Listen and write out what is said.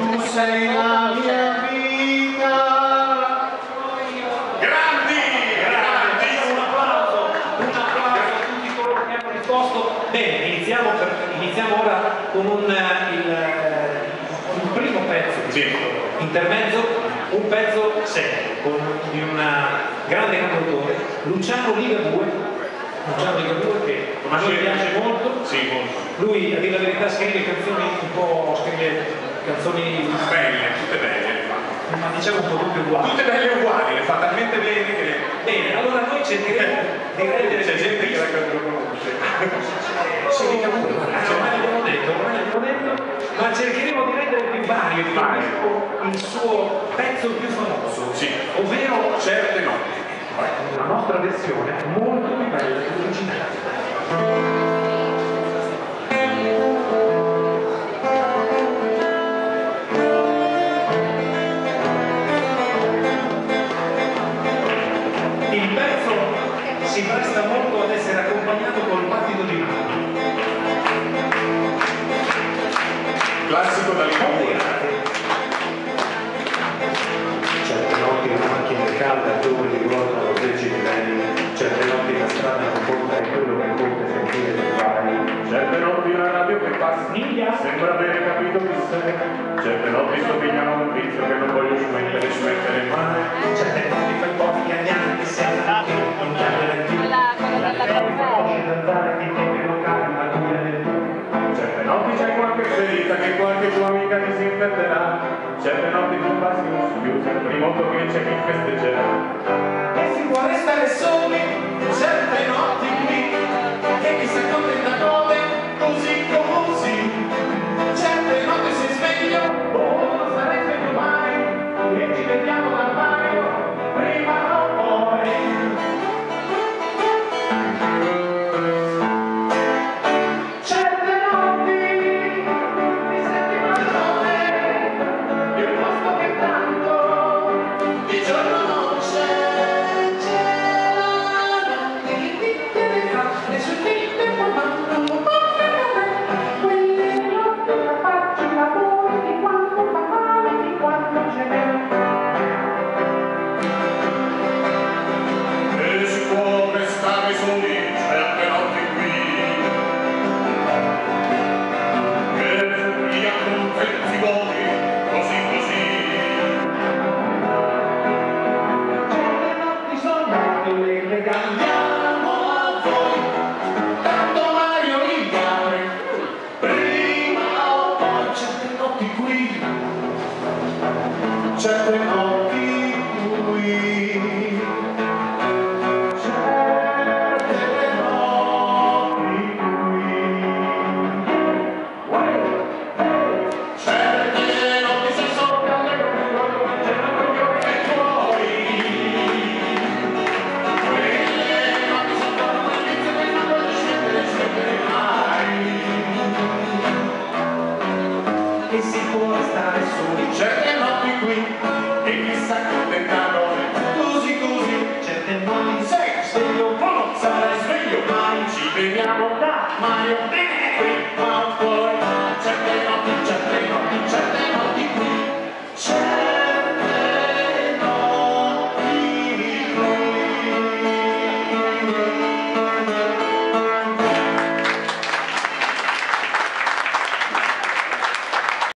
tu sei la mia vita. Grandi! Un applauso a tutti coloro che hanno risposto. Bene, iniziamo ora con un primo pezzo intermezzo, un pezzo serio di un grande cantautore, Luciano Ligabue, che a noi piace molto. Sì, molto. Lui, a dire la verità, scrive canzoni Belle, tutte belle. ma diciamo un po' tutte uguali. Tutte belle uguali, le fa talmente bene che... Bene, allora noi cercheremo di rendere... C'è gente che la conosce. Sì, ormai l'abbiamo detto, ma cercheremo di rendere più vario il suo pezzo più famoso, ovvero Certe notti. la nostra versione molto più bella dell'originale. Il pezzo si presta molto ad essere accompagnato col battito di mano. Classico da Ligabue. Certe notti una macchina è calda, giovani ruotano 10 livelli, certe notti la strada non conta è quello che conta è sentire che vai. Certe notti una radio che passa, sembra avere capito chi sei. Certe notti somigliano a un vizio che non voglio smettere mai. Certe notti fai pochi che neanche sei andato non chiamare più. Certe notti c'è qualche ferita che qualche tua amica disinfetterà. Certe notti tu passi un schiuso, il primo che c'è chi festeggerà. E si può restare soli, certe notti qui, che chi si accontenta come, così. Certe notti si sveglio, non sarei sveglio mai, e ci vediamo dal Mario, prima o poi. Certe notti mi senti padrone di un posto che tanto di giorno non c'è le sue dita quelle notti la faccio l'amore di quanto fa male, di quanto ce n'è. E si può restare soli certe notti qui, che mi accontenti voi, così. Certe notti sono notti, le regaliamo a voi, tanto Mario Ligabue, prima o poi. Certe notti qui, certe notti qui, certe notti qui. Certe notti sei sopra le cose, c'è proprio che tuoi. Quelle notti sono come l'inizio che non voglio scendere mai. E si può restare soli, certe notti qui, e chissà accontentano, così. Certe notti sei sveglio, non sarai sveglio mai. Ci vediamo da Mario, bene qui.